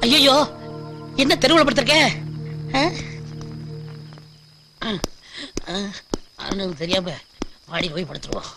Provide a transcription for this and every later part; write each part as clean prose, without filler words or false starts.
ஐயோ, என்ன தெருவுல படுத்திருக்க? அண்ணனுக்கு தெரியாம மாடி போய் படுத்துருவோம்.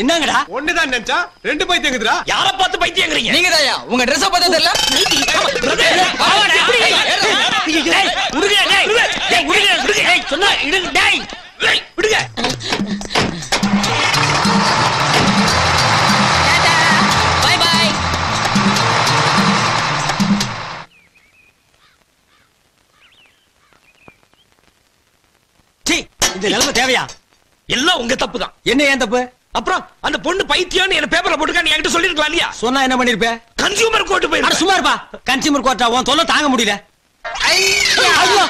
என்னங்கடா ஒண்ணுதான் நினைச்சா ரெண்டு பைத்தியங்குதுடா. யார பார்த்து பைத்தியங்கறீங்க? நீங்க தாயா உங்க Dress பார்த்தா தெரியல. உருங்க டேய் டேய் உருங்க டேய் சொன்னா இடுங்க டேய் விடுங்க. Tata bye by. சீ இந்த நிலைமை தேவையா? எல்லாம் உங்க தப்பு தான். என்ன ஏன் தப்பு? அப்புறம் அந்த பொண்ணு பைத்தியம்னு என்ன பேப்பர்ல போட்டுக்க நீ என்கிட்ட சொல்லிருக்கலாம் இல்லையா? சொன்னா என்ன பண்ணிருப்ப? கன்சியூமர் கோர்ட் போய் அட சும்மா இருப்பா. கன்சியூமர் கோர்ட்டா உன் தொல்லை தாங்க முடியல. ஐயோ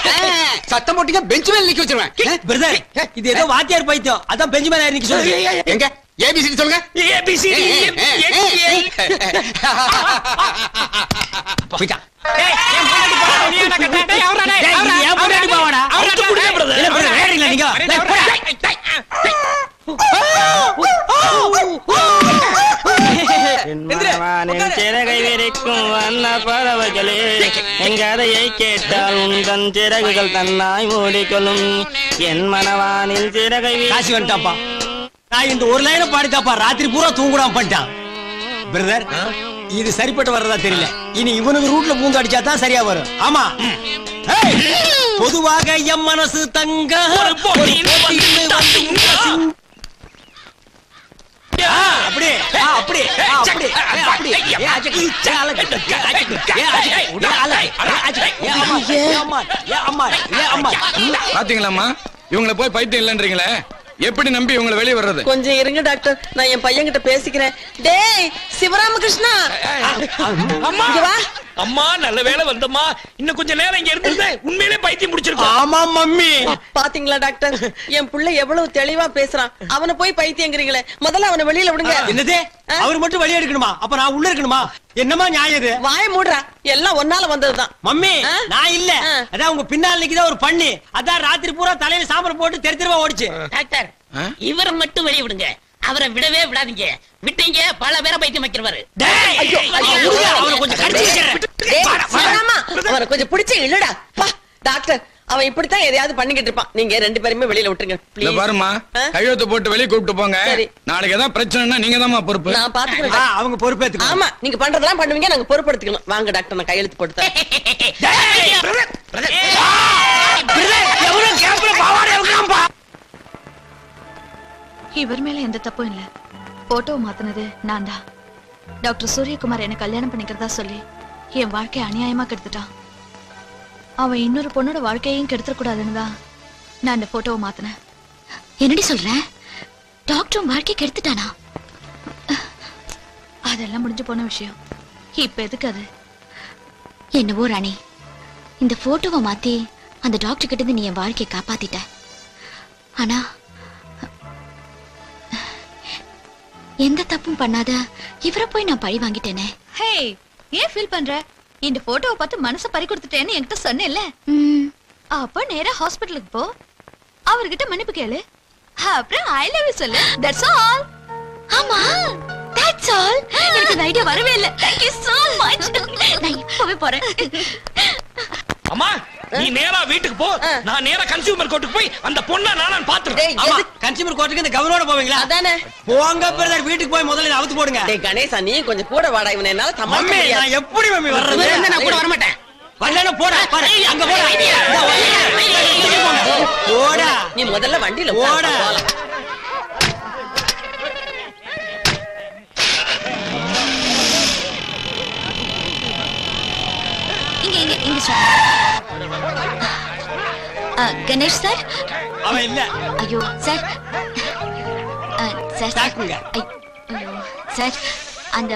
சத்தம் போட்டீங்க பெஞ்ச் மேல நிக்க வச்சிருவேன். பிரதர் இது ஏதோ வாத்தியார் பைத்தியம். அதான் பெஞ்ச் மேல நிக்க சொல்லுங்க. எங்க ஏபிசிடி சொல்லுங்க. ஏபிசிடி போய்டா. டேய் என் பொண்டாட்டி போடா நீ என்ன கட்ட டேய் அவரா டேய் என் பொண்டாட்டி போவாடா. அவர்ட்ட குடுங்க பிரதர். இல்ல பிரதர் வேறீங்களா நீங்க? சிறகை விரிக்கும் வண்ண பறவைகளே என் கதையை கேட்டால் உந்தன் சிறகுகள் தன்னாய் மூடிக்கொள்ளும் என் மனவானில் சிறகை காசி வந்துட்டாப்பா. நான் இந்த ஒரு லைனை பாடித்தாப்பா ராத்திரி பூரா தூங்குடாம பண்ணிட்டான். பிரதர் இது சரிப்பட்டு வர்றதா தெரியல. இனி இவனுக்கு ரூட்ல பூந்து அடிச்சா தான் சரியா வரும். ஆமா பொதுவாக எம் மனசு தங்க அப்படியே அப்படியே அப்படியே பாத்தீங்களாம்மா இவங்களை போய் பைத்தியம் இல்லன்றீங்களே, எப்படி நம்பி இவங்களை வெளியே வர்றது? கொஞ்சம் இருங்க டாக்டர், நான் என் பையன் கிட்ட பேசிக்கிறேன். டேய் சிவராமகிருஷ்ணா அம்மா அம்மா நல்ல வேளை வந்தம்மா. இன்னும் கொஞ்ச நேரம் இங்க இருந்திருந்தா உண்மையிலே பைத்தியம் முடிச்சிருக்கும். ஆமா மம்மி. பாத்தீங்களா டாக்டர், என் புள்ள எவ்வளவு தெளிவா பேசுறான். அவனை போய் பைத்தியங்கிறீங்களே, முதல்ல அவனை வெளியில விடுங்க. என்னது அவர் மட்டும் வெளியே எடுக்கணுமா? அப்ப நான் உள்ள இருக்கணுமா? என்னமா நியாயம் இது? வாய மூடுறா, எல்லாம் ஒன்னால வந்ததுதான். மம்மி நான் இல்ல, அதான் உங்க பின்னால் நிக்குதா ஒரு பண்ணி. அதான் ராத்திரி பூரா தலையில சாம்பல் போட்டு தெரு தெருவா ஓடிச்சு. டாக்டர் இவரை மட்டும் வெளிய விடுங்க, அவரை விடவே விடாதீங்க. விட்டீங்க பல பேரை பைத்தியம் வைக்கிறவாரு. அவனை கொஞ்சம் அவனை கொஞ்சம் பிடிச்சு இல்லடா. டாக்டர் அவன் இப்படித்தான் எதையாவது பண்ணிக்கிட்டு இருப்பான். நீங்க ரெண்டு பேருமே வெளியில விட்டுருங்க பாருமா. கையெழுத்து போட்டு வெளியே கூப்பிட்டு போங்க. நாளைக்கு ஏதாவது பிரச்சனைனா நீங்க தான் பொறுப்பு. நான் பாத்துக்கிறேன். அவங்க பொறுப்பேத்துக்கணும். ஆமா நீங்க பண்றதெல்லாம் பண்ணுவீங்க, நாங்க பொறுப்படுத்திக்கணும். வாங்க டாக்டர், நான் கையெழுத்து போட்டு இவர் மேல எந்த தப்பும் இல்ல. போட்டோ மாத்தினது நான் தான். டாக்டர் சூரியகுமார் என்ன கல்யாணம் பண்ணிக்கிறதா சொல்லி என் வாழ்க்கையை அநியாயமா கெடுத்துட்டான். அவன் இன்னொரு பொண்ணோட வாழ்க்கையையும் கெடுத்துட கூடாதுன்னு தான் நான் இந்த போட்டோவை மாத்தினேன். என்னடி சொல்ற? டாக்டர் வாழ்க்கை கெடுத்துட்டானா? அதெல்லாம் முடிஞ்சு போன விஷயம். இப்ப எதுக்கு அது? என்னவோ ராணி, இந்த போட்டோவை மாத்தி அந்த டாக்டர் கிட்ட இருந்து நீ என் வாழ்க்கையை காப்பாத்திட்ட. ஆனா எந்த தப்பும் பண்ணாத இவரை போய் நான் பழி வாங்கிட்டேனே. ஹே, ஏன் ஃபீல் பண்ற? இந்த போட்டோவை பார்த்து மனசை பறி கொடுத்துட்டேன்னு என்கிட்ட சொன்னேன்ல. அப்ப நேரா ஹாஸ்பிடலுக்கு போ, அவர்கிட்ட மன்னிப்பு கேளு, அப்புறம் ஐ லவ் யூ சொல்லு. That's all. ஆமா, that's all. எனக்கு இந்த ஐடியா வரவே இல்ல. Thank you so much. நான் இப்பவே போறேன். அம்மா நீ நேரா வீட்டுக்கு போ, நான் நேரா கன்சியூமர் கோர்ட்டுக்கு போய் அந்த பொண்ணை நான் பாத்துறேன். ஆமா, கன்சியூமர் கோர்ட்டுக்கு இந்த கவர்னரோட போவீங்களா? அதானே. போங்க பிரதர், வீட்டுக்கு போய் முதல்ல அவுத்து போடுங்க. டேய் கணேசா, நீ கொஞ்சம் கூட வாடா, இவனை என்னால சமாளிக்க மம்மி, முடியாது. நான் எப்படி மம்மி வர்றது? நான் கூட வர மாட்டேன். வரலனா போடா, பாரு அங்க போடா. போடா, நீ முதல்ல வண்டியில போடா. போடா. இங்க சார். கணேஷ் சார். அவன் இல்ல. ஐயோ சார். சார் தாக்குங்க. ஐயோ சார், அந்த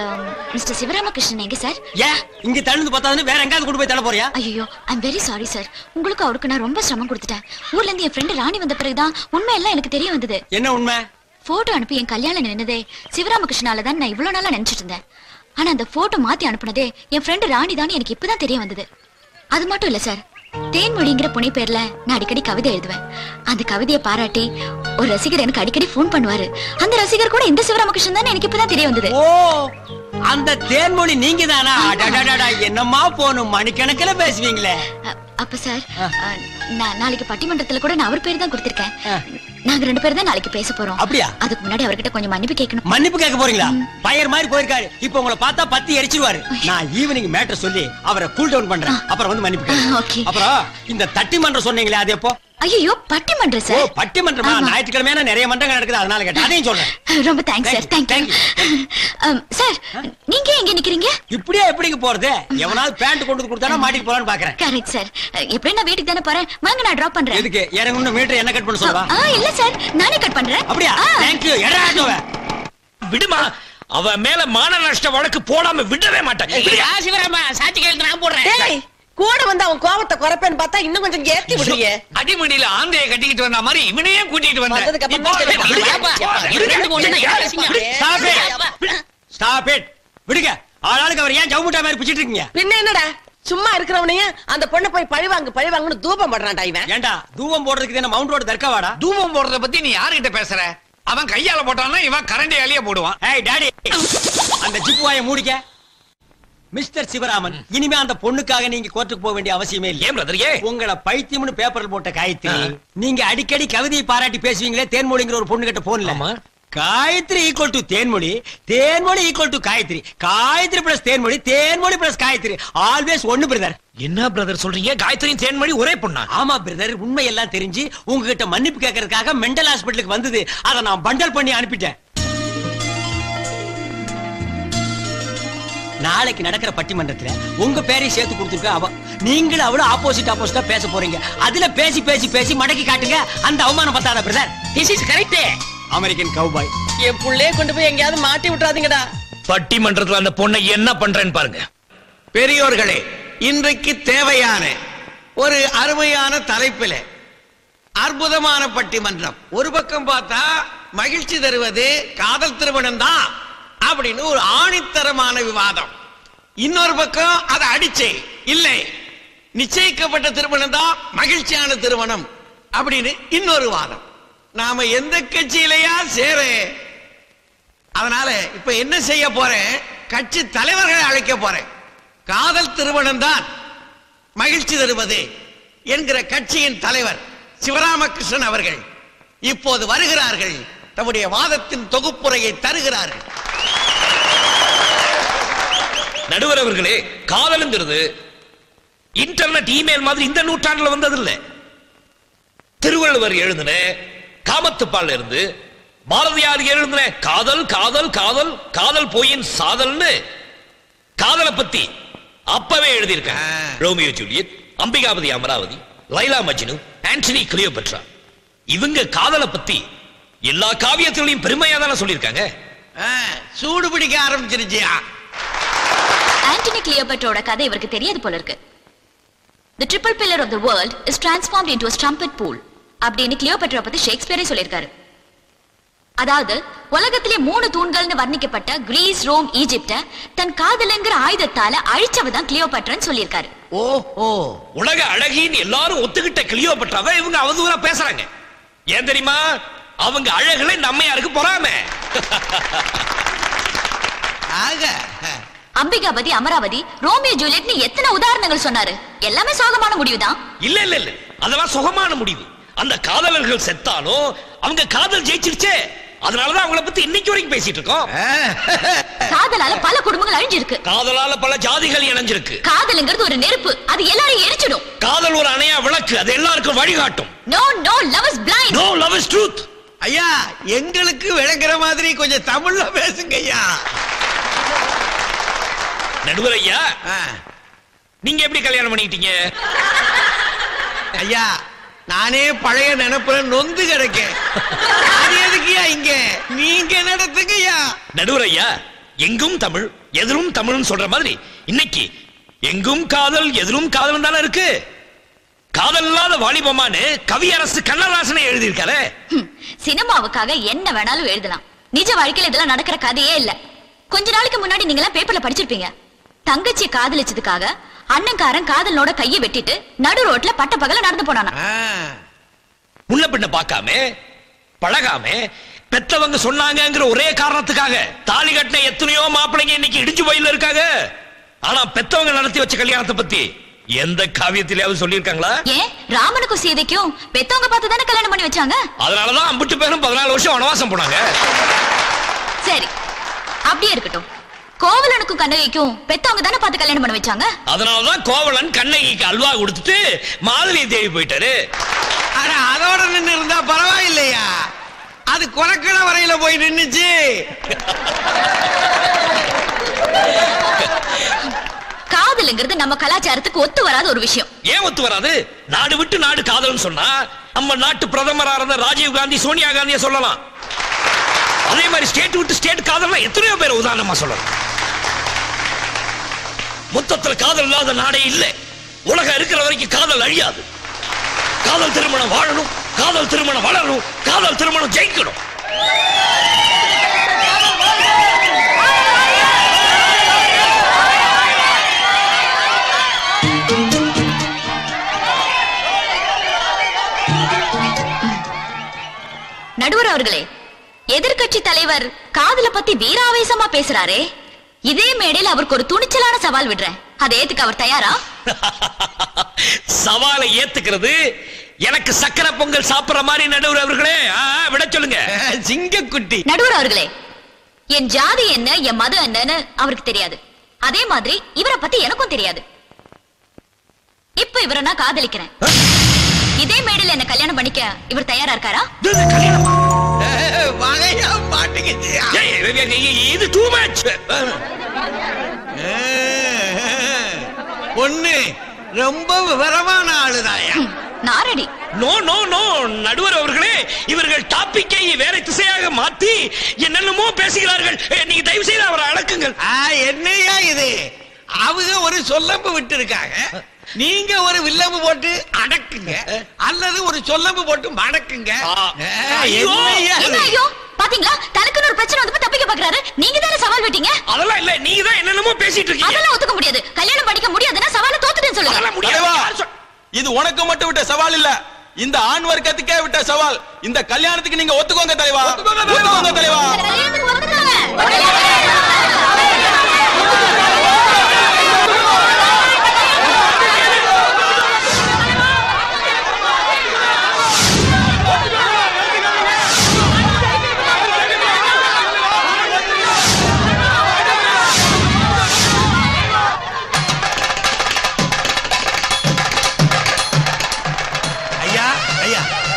மிஸ்டர் சிவராமகிருஷ்ணன் எங்க சார்? ஏன் இங்க தள்ளுந்து பார்த்தாதுன்னு வேற எங்காவது கொண்டு போய் தள்ள போறியா? ஐயோ, ஐம் வெரி சாரி சார். உங்களுக்கு அவருக்கு நான் ரொம்ப சிரமம் கொடுத்துட்டேன். ஊர்ல இருந்து என் ஃப்ரெண்டு ராணி வந்த பிறகுதான் உண்மை எல்லாம் எனக்கு தெரிய வந்தது. என்ன உண்மை? போட்டோ அனுப்பி என் கல்யாணம் நின்னதே சிவராமகிருஷ்ணால தான் நான் இவ்வளவு நாளா நினைச்சிட்டு இருந்தேன். ஆனா அந்த போட்டோ மாத்தி அனுப்புனதே என் ஃப்ரெண்டு ராணி தான் எனக்கு இப்பதான் தெரிய வந்தது. அது மட்டும் இல்ல சார், தேன்மொழிங்கிற புனை பேர்ல நான் அடிக்கடி கவிதை எழுதுவேன். அந்த கவிதையை பாராட்டி ஒரு ரசிகர் எனக்கு அடிக்கடி போன் பண்ணுவாரு. அந்த ரசிகர் கூட இந்த சிவராமகிருஷ்ணன் தான் எனக்கு இப்பதான் தெரிய வந்தது. ஓ, அந்த தேன்மொழி நீங்க தானா? என்னம்மா போனும் மணிக்கணக்கில பேசுவீங்களே. அப்ப சார், நான் நாளைக்கு பட்டிமன்றத்துல கூட நான் அவர் பேர் தான் கொடுத்திருக்கேன். நாங்க 2 பேரும் தான் நாளைக்கு பேச போறோம். அப்படியா? அதுக்கு முன்னாடி அவர்கிட்ட கொஞ்சம் மன்னிப்பு கேட்கணும். மன்னிப்பு கேட்க போறீங்களா? பயர் மாதிரி போயிருக்காரு. இப்போ உங்களை பார்த்தா பத்தி எரிச்சிருவாரு. நான் ஈவினிங் மேட்டர் சொல்லி அவரை கூல் டவுன் பண்றேன். அப்புறம் வந்து மன்னிப்பு கேட்க. அப்புறம் இந்த தட்டி மன்றம் சொன்னீங்களே, அது எப்போ? ஐயோ, பட்டிமன்றம் சார். ஓ, பட்டிமன்றமா? ஞாயிற்றுக்கிழமையான நிறைய மன்றங்கள் நடக்குது, அதனால கேட்டேன். அதையும் சொல்றேன். ரொம்ப thanks sir. Thank you sir. நீங்க எங்க நிக்கிறீங்க? இப்படியே எப்படிங்க போறது? எவனாவது பேண்ட் கொண்டு வந்து கொடுத்தானா மாட்டிட்டு போலான்னு பாக்குறேன். Correct sir. எப்படி நான் வீட்டுக்கு தானே போறேன், வாங்க நான் டிராப் பண்றேன். எதுக்கு? எனக்கு இன்னும் மீட்டர் என்ன கட் பண்ண சொல்வா? இல்ல சார், நானே கட் பண்றேன். அப்படியா? Thank you. எடா ஆட்டோவே விடுமா, அவ மேல மான நஷ்ட வழக்கு போடாம விடவே மாட்டேன். சிவராமா, சாட்சி கையெழுத்து நான் போடுறேன். டேய், கூட வந்து அவன் கோவத்தை குறைப்பேன்னு பார்த்தா இன்னும் கொஞ்சம் ஏத்தி விடுறியே. அடிமடியில ஆந்தைய கட்டிக்கிட்டு வந்த மாதிரி இவனையே கூட்டிட்டு வந்ததுக்கு அப்புறம் தான் தெரியும். Stop it. விடுங்க. ஆளாளுக்கு அவர் ஏன் ஜவுமுட்டா மாதிரி பிடிச்சிட்டு இருக்கீங்க? பின்ன என்னடா, சும்மா இருக்கிறவனையும் அந்த பொண்ணை போய் பழிவாங்கன்னு தூபம் பண்றான்டா இவன். ஏண்டா, தூபம் போடுறதுக்கு என்ன மவுண்ட் ரோடு தர்க்கவாடா? தூபம் போடுறத பத்தி நீ யாருகிட்ட பேசுற? அவன் கையால போட்டான்னா இவன் கரண்டியாலேயே போடுவான். ஏய் டாடி, அந்த ஜிப் வாயை மூடிக்க. மிஸ்டர் சிவராமன், இனிமே அந்த பொண்ணுக்காக நீங்க கோர்ட்டுக்கு போக வேண்டிய அவசியமே இல்லை. ஏன் பிரதர்? ஏன் உங்களை பைத்தியம்னு பேப்பர்ல போட்ட காயத்ரி, நீங்க அடிக்கடி கவிதையை பாராட்டி பேசுவீங்களே தேன்மொழிங்கிற ஒரு பொண்ணு கிட்ட போன்ல. Gayathri equal to Thenmozhi, Thenmozhi equal to Gayathri, Gayathri plus Thenmozhi, Thenmozhi plus Gayathri, always ஒன்னு பிரதர். என்ன பிரதர் சொல்றீங்க? காயத்ரியும் தேன்மொழி ஒரே பொண்ணா? ஆமா பிரதர், உண்மை எல்லாம் தெரிஞ்சு உங்ககிட்ட மன்னிப்பு கேட்கறதுக்காக மெண்டல் ஹாஸ்பிட்டலுக்கு வந்தது. அதை நான் பண்டல் பண்ணி அனுப்பிட்டேன். நாளைக்கு நடக்கிற பட்டிமன்றத்துல உங்க பேரையும் சேர்த்து கொடுத்துருக்க. அவ நீங்களும் அவளும் ஆப்போசிட்டா பேச போறீங்க. அதுல பேசி பேசி பேசி மடக்கி காட்டுங்க. அந்த அவமானம் பத்தாத brother. This is correct. American cowboy, என் புள்ளைய கொண்டு போய் எங்கேயாவது மாட்டி விட்டுறாதீங்கடா. பட்டிமன்றத்துல அந்த பொண்ணை என்ன பண்றேன்னு பாருங்க. பெரியோர்களே, இன்றைக்கு தேவையான ஒரு அருமையான தலைப்பில அற்புதமான பட்டிமன்றம். ஒரு பக்கம் பார்த்தா மகிழ்ச்சி தருவது காதல் திருமணம் தான் அப்படின்னு ஒரு ஆணித்தரமான விவாதம். இன்னொரு பக்கம் அதை அடிச்சே இல்லை, நிச்சயிக்கப்பட்ட திருமணம் தான் மகிழ்ச்சியான திருமணம் அப்படின்னு இன்னொரு வாதம். நாம எந்த கட்சியிலையா சேர? அதனால இப்ப என்ன செய்ய போறேன், கட்சி தலைவர்களை அழைக்க போறேன். காதல் திருமணம் தான் மகிழ்ச்சி தருவது என்கிற கட்சியின் தலைவர் சிவராமகிருஷ்ணன் அவர்கள் இப்போது வருகிறார்கள். தம்முடைய வாதத்தின் தொகுப்புரையை தருகிறார்கள். நடுவர் அவர்களே, காதலுங்கிறது இன்டர்நெட் இமெயில் மாதிரி இந்த நூற்றாண்டுல வந்தது இல்ல. திருவள்ளுவர் எழுதின காமத்துப்பால் இருந்து பாரதியார் எழுதின காதல் காதல் காதல் காதல் போயின் சாதல்னு காதலை பத்தி அப்பவே எழுதியிருக்காங்க. Romeo Juliet, Ambikapathi Amaravathi, Laila Majnu, Antony Cleopatra, இவங்க காதலை பத்தி எல்லா காவியத்திலையும் பெருமையா தானே சொல்லியிருக்காங்க. சூடு பிடிக்க ஆரம்பிச்சிருச்சியா? ஆண்டனி கிளியோபட்ராவோட கதை இவருக்கு தெரியாது போல இருக்கு. The triple pillar of the world is transformed into a strumpet pool அப்படின்னு கிளியோபட்ரா பத்தி ஷேக்ஸ்பியரே சொல்லியிருக்காரு. அதாவது உலகத்திலே 3 தூண்கள்னு வர்ணிக்கப்பட்ட கிரீஸ், ரோம், ஈஜிப்ட தன் காதலுங்கிற ஆயுதத்தால அழிச்சவதான் கிளியோபாட்ரான்னு சொல்லியிருக்காரு. ஓஹோ, உலக அழகின்னு எல்லாரும் ஒத்துக்கிட்ட கிளியோபாட்ராவை இவங்க அவதூறா பேசுறாங்க. ஏன் தெரியுமா? அவங்க அழகுல இந்த அம்மையாருக்கு பொறாமை. அம்பிகாபதி, அமராவதி, ரோமியோ ஜூலியட்னு எத்தனை உதாரணங்கள் சொன்னாரு. எல்லாமே சோகமான முடிவுதான். இல்ல இல்ல இல்ல, அதெல்லாம் சுகமான முடிவு. அந்த காதலர்கள் செத்தாலும் அவங்க காதல் ஜெயிச்சிருச்சே, அதனாலதான் அவங்கள பத்தி இன்னைக்கு வரைக்கும் பேசிட்டு இருக்கோம். காதலால பல குடும்பங்கள் அழிஞ்சிருக்கு. காதலால பல ஜாதிகள் இணைஞ்சிருக்கு. காதல்ங்கிறது ஒரு நெருப்பு, அது எல்லாரையும் எரிச்சிடும். காதல் ஒரு அணையா விளக்கு, அது எல்லாருக்கும் வழிகாட்டும். No, no, love is blind. No, love is truth. ஐயா, எங்களுக்கு விளங்குற மாதிரி கொஞ்சம் தமிழ்ல பேசுங்க ஐயா. நடுவர் ஐயா, நீங்க எப்படி கல்யாணம் பண்ணிட்டீங்க? ஐயா, நானே பழைய நினைப்புல நொந்து கிடக்கேன். அது எதுக்குயா இங்க? நீங்க நடத்துங்கய்யா. நடுவர் ஐயா, எங்கும் தமிழ் எதிரும் தமிழ்னு சொல்ற மாதிரி இன்னைக்கு எங்கும் காதல் எதிரும் காதல் தானே இருக்கு. காதல் இல்லாத வாலிபமானு கவியரசு கண்ணதாசனை எழுதியிருக்காரு. சினிமாவுக்காக என்ன வேணாலும் எழுதலாம். நிஜ வாழ்க்கையில இதெல்லாம் நடக்கிற கதையே இல்ல. கொஞ்ச நாளைக்கு முன்னாடி நீங்க எல்லாம் பேப்பர்ல படிச்சிருப்பீங்க. தங்கச்சி காதலிச்சதுக்காக அண்ணன்காரன் காதலனோட கையை வெட்டிட்டு நடு ரோட்ல பட்ட பகல நடந்து போனானா. முன்ன பின்ன பார்க்காம பழகாம பெத்தவங்க சொன்னாங்கங்கிற ஒரே காரணத்துக்காக தாலி கட்டின எத்தனையோ மாப்பிள்ளைங்க இன்னைக்கு இடிஞ்சு போயில இருக்காங்க. ஆனா பெத்தவங்க நடத்தி வச்ச கல்யாணத்தை பத்தி எந்த காவியத்திலேயாவது சொல்லியிருக்காங்களா? ஏன் ராமனுக்கும் சீதைக்கும் பெத்தவங்க பார்த்து தானே கல்யாணம் பண்ணி வச்சாங்க. அதனாலதான் அம்பிட்டு பேரும் 14 வருஷம் வனவாசம் போனாங்க. சரி, அப்படியே இருக்கட்டும். கோவலனுக்கும் கண்ணகிக்கும் பெத்தவங்க தானே பார்த்து கல்யாணம் பண்ணி வச்சாங்க. அதனாலதான் கோவலன் கண்ணகிக்கு அல்வா கொடுத்துட்டு மாதவி தேவி போயிட்டாரு. அதோட நின்று இருந்தா பரவாயில்லையா? அது கொலக்கண வரையில போய் நின்னுச்சு. காதல்ங்கிறது நம்ம கலாச்சாரத்துக்கு ஒத்து வராத ஒரு விஷயம். ஏன் ஒத்து வராது? நாடு விட்டு நாடு காதல்னு சொன்னா நம்ம நாட்டு பிரதமரா இருந்த ராஜீவ் காந்தி, சோனியா காந்தியை சொல்லலாம். அதே மாதிரி ஸ்டேட் விட்டு ஸ்டேட் காதல் எத்தனையோ பேர் உதாரணமா சொல்லலாம். மொத்தத்துல காதல் இல்லாத நாடே இல்லை. உலகம் இருக்கிற வரைக்கும் காதல் அழியாது. காதல் திருமணம் வாழணும், காதல் திருமணம் வளரணும், காதல் திருமணம் ஜெயிக்கணும். நடுவர் அவர்களே, எதிர்கட்சி தலைவர் காதல பத்தி வீராவேசமா பேசுறாரே, இதே மேடையில் அவருக்கு ஒரு துணிச்சலான சவால் விடுறேன். அதை ஏத்துக்க அவர் தயாரா? சவாலை ஏத்துக்கிறது எனக்கு சக்கரை பொங்கல் சாப்பிடுற மாதிரி. நடுவர் அவர்களே, விட சொல்லுங்க. சிங்கக்குட்டி. நடுவர் அவர்களே, என் ஜாதி என்ன, என் மதம் என்னன்னு அவருக்கு தெரியாது. அதே மாதிரி இவரை பத்தி எனக்கும் தெரியாது. இப்ப இவரை நான் காதலிக்கிறேன். இதே மேடையில் என்ன கல்யாணம் பண்ணிக்க இவர் தயாரா இருக்காரா? இது டூ மச். பொண்ணு ரொம்ப விவரமான ஆளுதாயா. நாரடி. நோ நோ நோ நடுவர் அவர்களே, இவர்கள் டாபிக்கை வேற திசையாக மாத்தி என்னென்னமோ பேசுகிறார்கள். நீங்க தயவு செய்து அவரை அடக்குங்கள். என்னையா இது? அவங்க ஒரு சொல்லம்பு விட்டு இருக்காங்க, நீங்க ஒரு வில்லம்பு போட்டு அடக்குங்க, அல்லது ஒரு சொல்லம்பு போட்டு மடக்குங்க. ஐயோ, பாத்தீங்களா, தனக்குன்னு ஒரு பிரச்சனை வந்து தப்பிக்க பாக்குறாரு. நீங்க தானே சவால் விட்டீங்க. அதெல்லாம் இல்ல, நீங்க தான் என்னென்னமோ பேசிட்டு இருக்கீங்க. அதெல்லாம் ஒத்துக்க முடியாது. கல்யாணம் பண்ணிக்க முடியாதுன்னா சவாலை தோத்துட்டேன்னு சொல்லுங்க. இது உனக்கு மட்டும் விட்ட சவால் இல்ல, இந்த ஆண் வர்க்கத்துக்கே விட்ட சவால். இந்த கல்யாணத்துக்கு நீங்க ஒத்துக்கோங்க தலைவா, ஒத்துக்கோங்க தலைவா.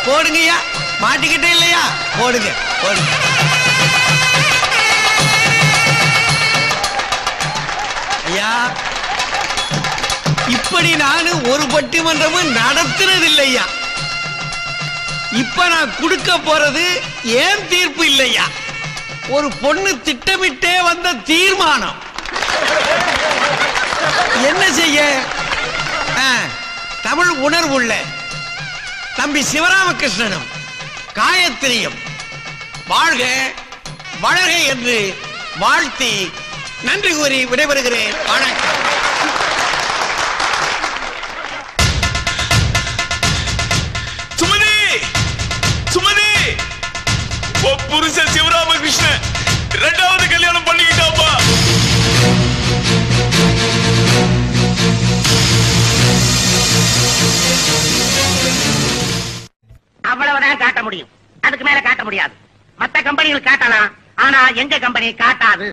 போடுங்கய்யா, மாட்டிக்கிட்டே இல்லையா? போடுங்க போடுங்க. ஐயா, இப்படி நானு ஒரு பட்டிமன்றமும் நடத்துறது இல்லையா. இப்ப நான் கொடுக்க போறது ஏன் தீர்ப்பு இல்லையா, ஒரு பொண்ணு திட்டமிட்டே வந்த தீர்மானம். என்ன செய்ய? தமிழ் உணர்வுள்ள தம்பி சிவராமகிருஷ்ணனும் காயத்ரியும் வாழ்க வளர்க என்று வாழ்த்தி நன்றி கூறி விடைபெறுகிறேன். வணக்கம். சுமதி சுமதி புருஷன் சிவராமகிருஷ்ணன் 2வது கல்யாணம் பண்ணிக்கிட்டாப்பா. அவ்வளவுதான் காட்ட முடியும், அதுக்கு மேல காட்ட முடியாது. மத்த கம்பெனிகள் காட்டலாம், ஆனா எங்க கம்பெனி காட்டாது.